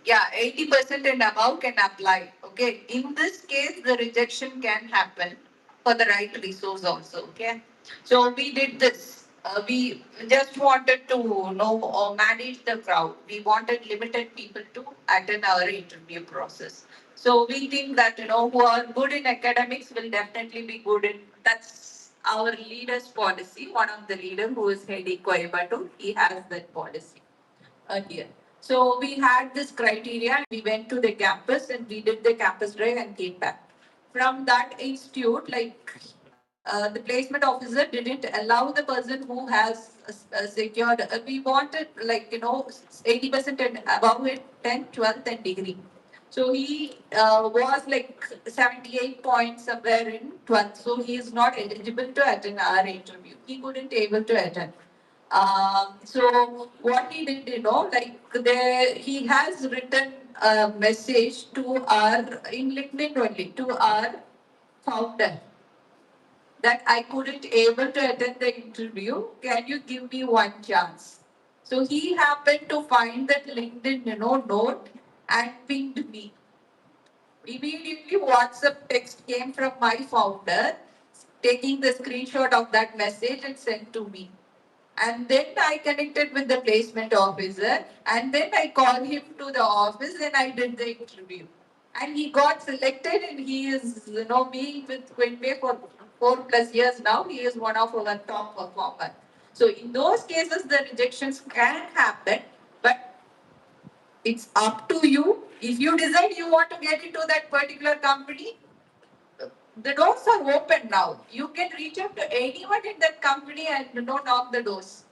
80% and above can apply. Okay, in this case, the rejection can happen for the right resource also. Okay, so we did this. We just wanted to manage the crowd. We wanted limited people to attend our interview process. So we think that who are good in academics will definitely be good in. That's our leader's policy. One of the leader who is heading Coimbatore, he has that policy here. So we had this criteria. We went to the campus and we did the campus drive and came back. From that institute, the placement officer didn't allow the person who has secured. We wanted 80% and above it, 10th, 12th, and degree. So he was like 78 points somewhere in 12th. So he is not eligible to attend our interview. He couldn't able to attend. So what he did, he has written a message to our in LinkedIn only to our founder that I couldn't able to attend the interview. Can you give me one chance? So he happened to find that LinkedIn note and pinged me. Immediately WhatsApp text came from my founder taking the screenshot of that message and sent to me. And then I connected with the placement officer and then I called him to the office and I did the interview. And he got selected and he is, being with Quinpay for 4+ years now. He is one of our top performers. So in those cases, the rejections can happen, but it's up to you. If you decide you want to get into that particular company, the doors are open now. You can reach out to anyone in that company and knock the doors.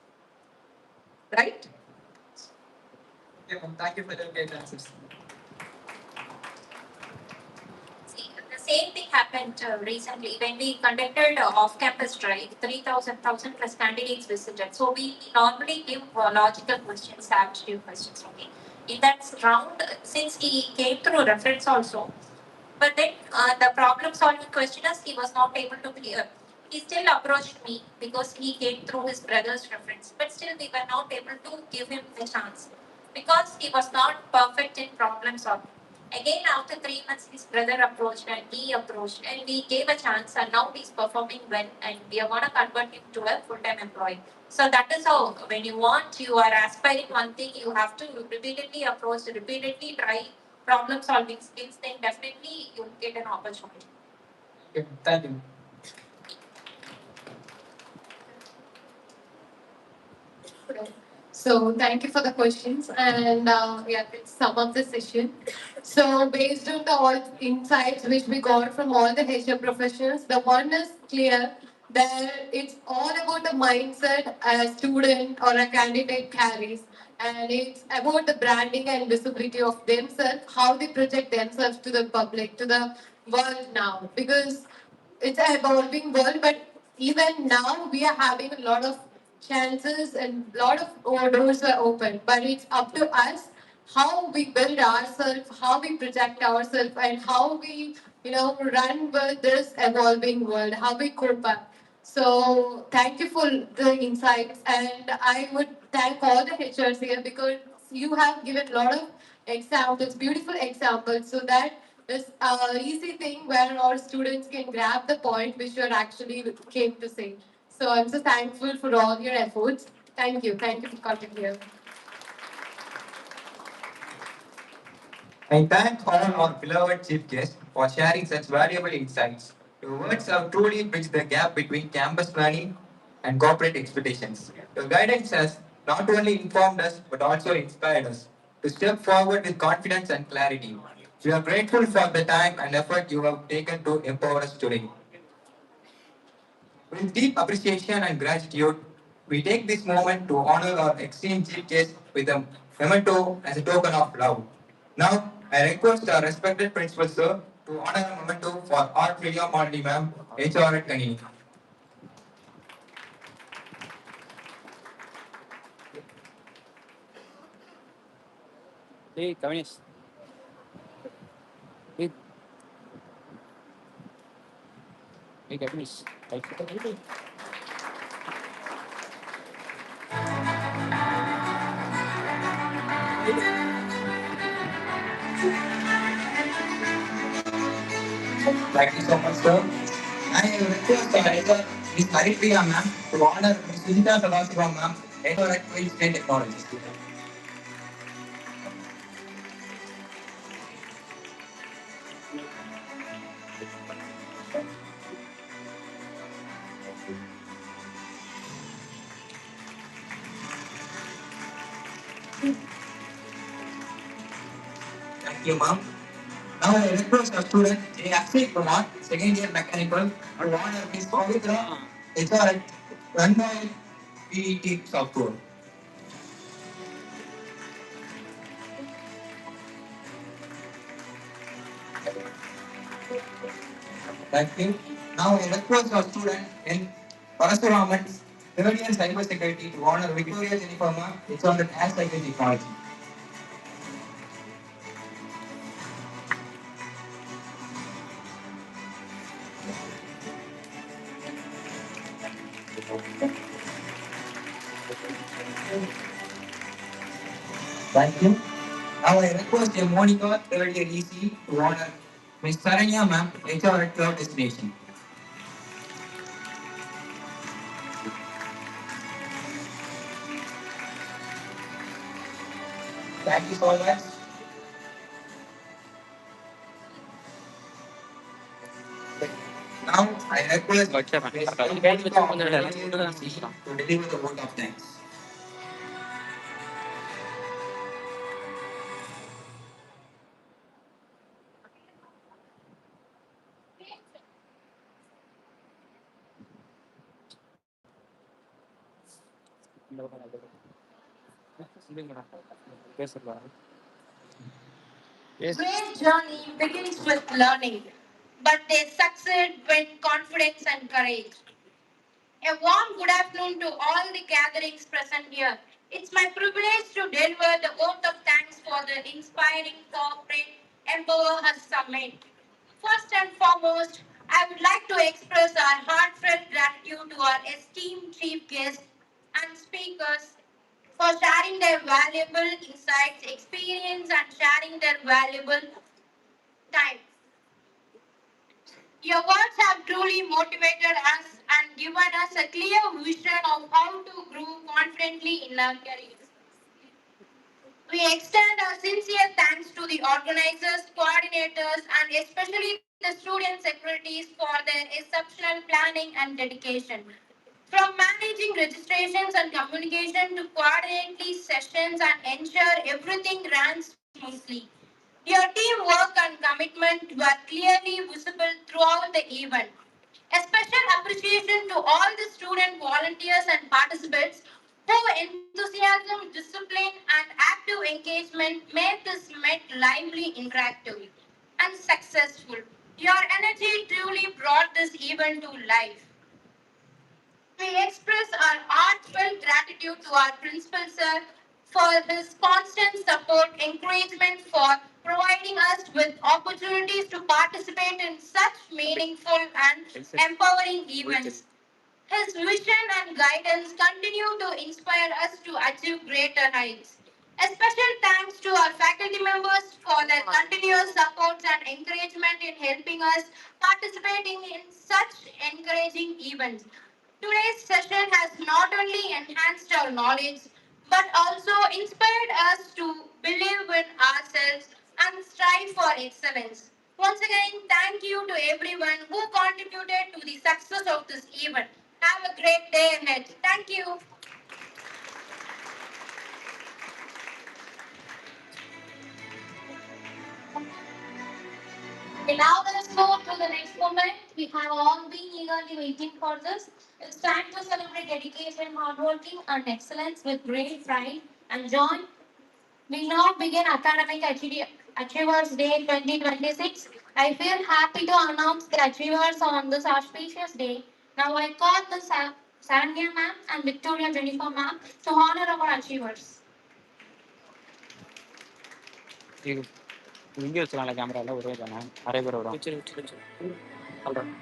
Right? Okay, ma'am. Thank you for the great answers. See, the same thing happened recently when we conducted off-campus drive. 3,000 plus candidates visited. So we normally give logical questions, aptitude questions. Okay. In that round, since he came through reference also, but then the problem-solving questionnaires he was not able to clear. He still approached me because he came through his brother's reference, but still we were not able to give him the chance because he was not perfect in problem solving. Again, after 3 months, his brother approached and he approached, and we gave a chance, and now he's performing well, and we are going to convert him to a full-time employee. So that is how, when you are aspiring one thing, you have to repeatedly approach, repeatedly try problem-solving skills, then definitely you'll get an opportunity. Okay, thank you. So thank you for the questions, and yeah, let's sum up the session. So based on the all insights which we got from all the HR professionals, the one is clear that it's all about the mindset a student or a candidate carries, and it's about the branding and visibility of themselves, how they project themselves to the public, to the world now, because it's an evolving world, but even now we are having a lot of chances and a lot of doors are open. But it's up to us how we build ourselves, how we project ourselves, and how we, run with this evolving world, how we cope up. So thank you for the insights, and I would thank all the HRs here because you have given a lot of examples, beautiful examples, so that this easy thing where our students can grab the point which you are actually came to say. So I'm so thankful for all your efforts. Thank you for coming here. I thank all our beloved chief guests for sharing such valuable insights. Your words have truly bridged the gap between campus learning and corporate expectations. Your guidance has not only informed us but also inspired us to step forward with confidence and clarity. We are grateful for the time and effort you have taken to empower us today. With deep appreciation and gratitude, we take this moment to honor our esteemed chief guest with a memento as a token of love. Now, I request our respected principal sir to honor a memento for our Priya Maldi ma'am, HR at Kani. Hey, Kavinesh. Hey, hey, Kavinesh. Hey. Thank you so much, sir. I request our HR, Ms. Haripriya ma'am, to honor Ms. Sujita Sadasiva ma'am, HR at Queen State Technologies. Thank you, ma'am. Now I request our student J. Akshay Kumar, second year mechanical, to honor Ms. Pavitra, HR at Runway PET software. Thank you. Now I request our student in Parasuraman, third year cyber security, to honor Victoria Jennifer ma'am, HR at Air Cyber Technology. Thank you. Now I request a Monica, third year EC, to honor Ms. Saranya ma'am, HR at Cloud Destination. Thank you so much. Now I request Ms. Monica of third year EC to deliver the vote of thanks. Yes. Great journey begins with learning, but they succeed with confidence and courage. A warm good afternoon to all the gatherings present here. It's my privilege to deliver the vote of thanks for the inspiring corporate Empower Her Summit. First and foremost, I would like to express our heartfelt gratitude to our esteemed chief guests and speakers for sharing their valuable insights, experience, and sharing their valuable time. Your words have truly motivated us and given us a clear vision of how to grow confidently in our careers. We extend our sincere thanks to the organizers, coordinators, and especially the student secretaries for their exceptional planning and dedication. From managing registrations and communication to coordinate these sessions and ensure everything ran smoothly. Your teamwork and commitment were clearly visible throughout the event. A special appreciation to all the student volunteers and participants whose enthusiasm, discipline, and active engagement made this Met lively, interactive, and successful. Your energy truly brought this event to life. We express our heartfelt gratitude to our principal sir for his constant support, encouragement for providing us with opportunities to participate in such meaningful and empowering events. His vision and guidance continue to inspire us to achieve greater heights. A special thanks to our faculty members for their continuous support and encouragement in helping us participating in such encouraging events. Today's session has not only enhanced our knowledge but also inspired us to believe in ourselves and strive for excellence. Once again, thank you to everyone who contributed to the success of this event. Have a great day ahead. Thank you. Okay, now let's move to the next moment. We have all been eagerly waiting for this. It's time to celebrate dedication, hard working, and excellence with great pride and joy. We now begin Academic Achievers Day 2026. I feel happy to announce the achievers on this auspicious day. Now I call the Saranya ma'am and Victoria Jennifer ma'am to honor our achievers. இது இங்கே வச்சுக்கலாம்ல கேமராவில் ஒரே தானே நிறைய பேர் வரும் சொல்கிறேன்.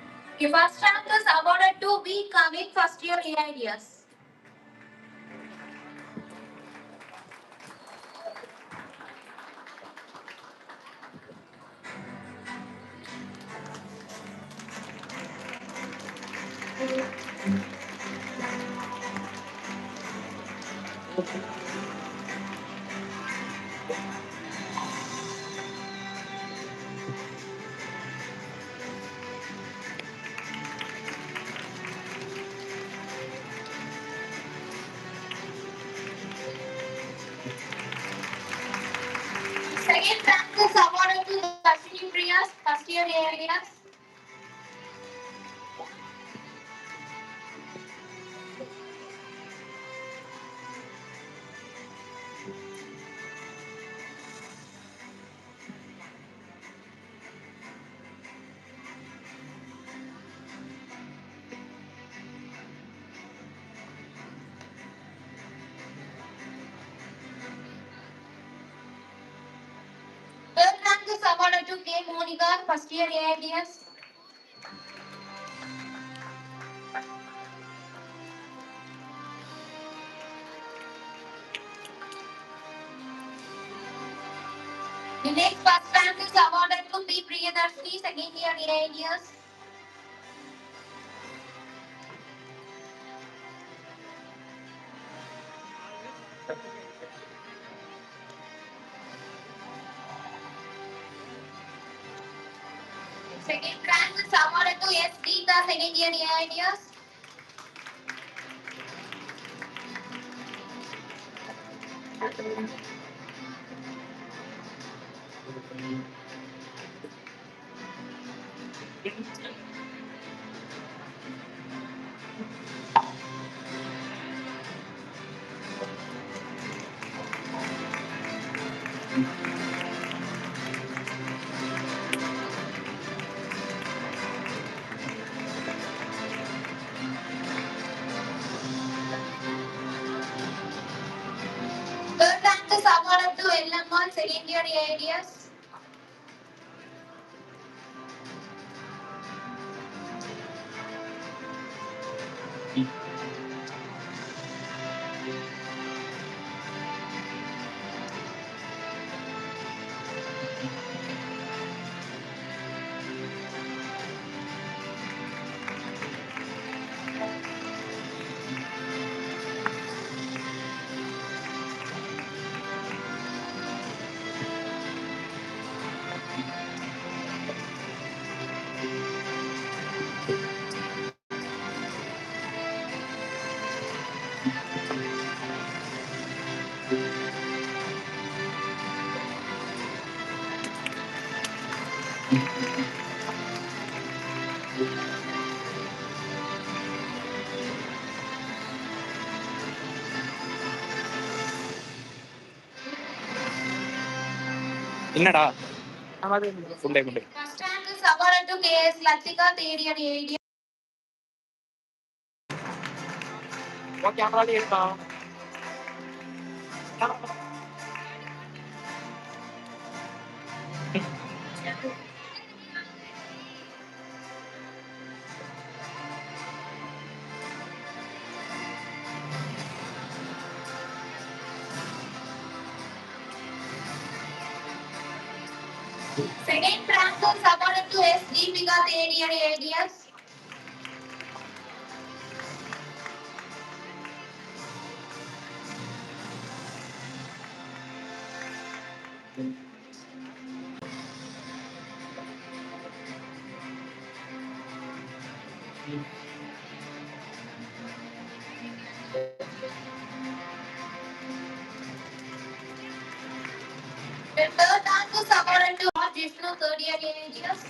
The first rank is awarded to B. Kavik, first year AIDS. Second rank is awarded to Dashini Priyas, first year AIDS. Third rank is awarded to K. Monica, first year AIDS. The next first rank is awarded to P. Priyadarshini, second year AIDS. Second rank is awarded to S. Geeta, second year AIDS. Third rank is awarded to LM1, second year AIDS. என்னடா குண்டே குண்டே First rank is awarded to KS Latika, third year AD. Okay கேமராலே இருக்கான். Second rank is awarded to S. Deepika, third year ADS. The third rank is awarded to Jishnu, third year ADS.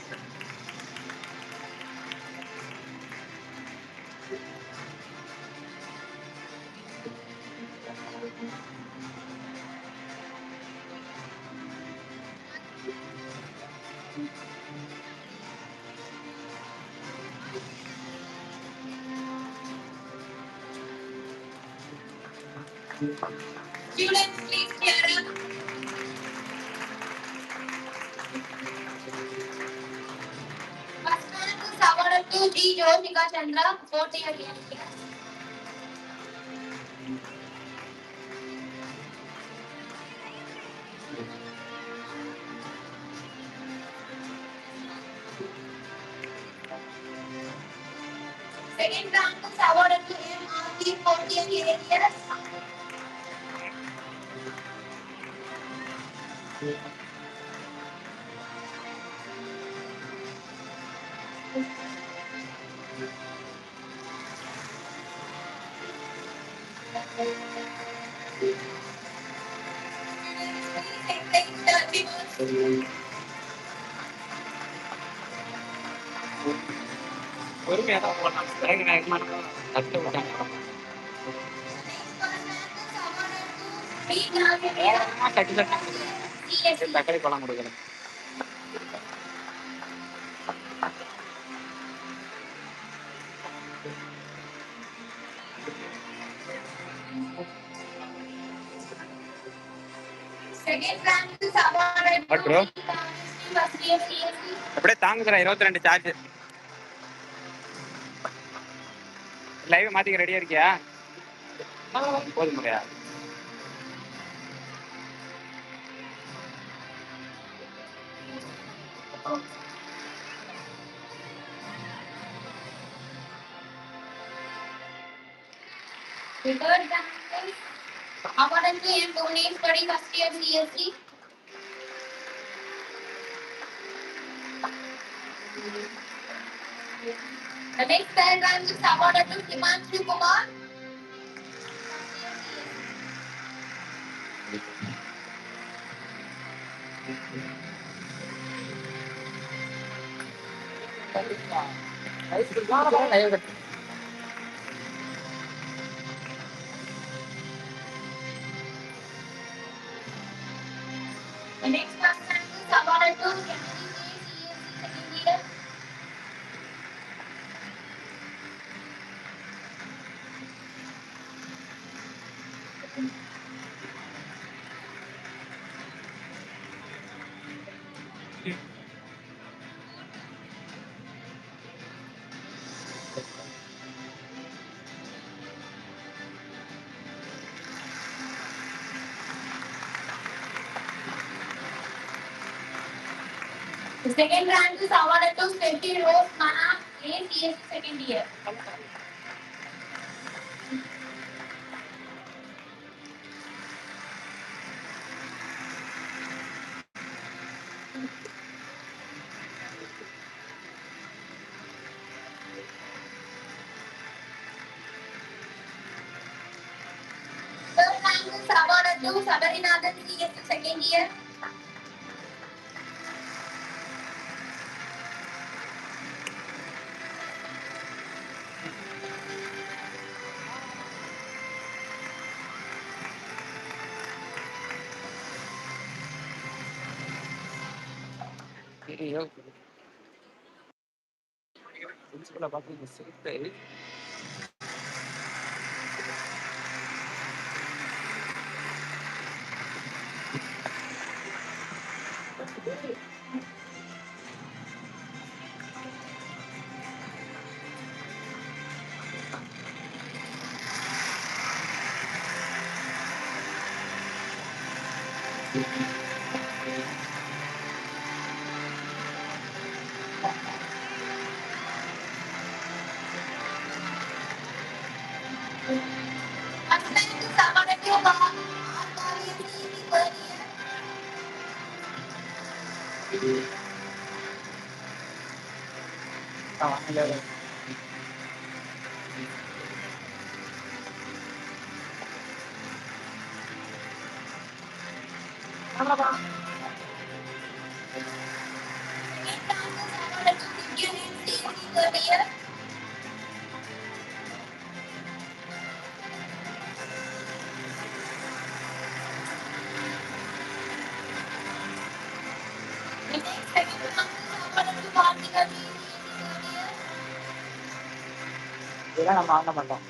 Students, please cheer up. First rank is awarded to G. Jyotika Chandra, fourth year ADS. Second rank is awarded to M. fourth year ADS. பொறுமையாக தான் போடலாம். பிறகு வேகமாக தட்டு விட்டாங்க. வேகமாக தட்டு தட்டு தக்காளி பழம் கொடுக்குறேன். Second rank is awarded What, bro? to first year CSE. அப்படியே தாங்குதுடா 22 சார்ஜ். லைவ் மாத்திக்க ரெடியா இருக்கியா? போதும் முறையா? The third rank is awarded to M. Bhuvaneshwari, first year CSE. The next third rank is awarded to Himanshu Kumar. The next first rank is awarded to Emily K. CSE, second year. The second rank is awarded to Steffi Rose Mana, ACS second year. Third rank is awarded to Abinandham, CS second year. ஐயோ பிரின்சிபலை பார்த்து சிரிப்பை வாங்கல இதெல்லாம் நம்ம வாங்க மாட்டோம்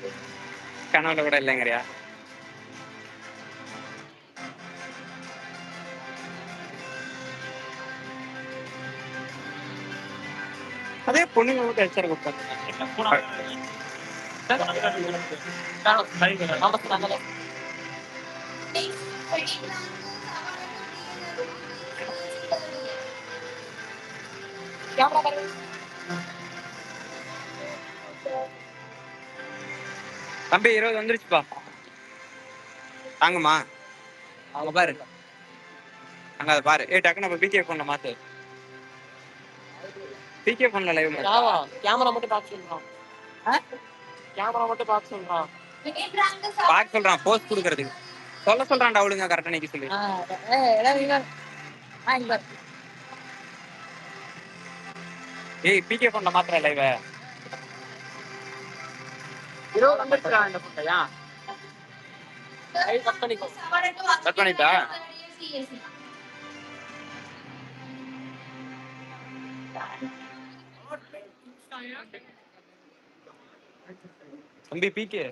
கனவுல கூட இல்லைங்கிறியா அதே பொண்ணுங்க மட்டும் எச்சரிக்கை கொடுத்தாங்க தம்பி 20 வந்துருச்சுப்பா தாங்கம்மா அவங்க பாரு அங்க அதை பாரு டக்குன்னு நம்ம பிகே போன்ல மாத்து பிகே போன்ல லைவ் கேமரா மட்டும் பார்க்க சொல்றான் கேமரா மட்டும் பார்க்க சொல்றான் பார்க்க சொல்றான் போஸ்ட் கொடுக்கறதுக்கு சொல்ல சொல்றான்டா அவளுங்க கரெக்டா நிக்க சொல்லி பிகே போன்ல மாத்திர லைவ் 20 வந்துருச்சா இந்த போன்லயா கட் பண்ணிக்கோ கட் பண்ணிட்டா தம்பி பிகே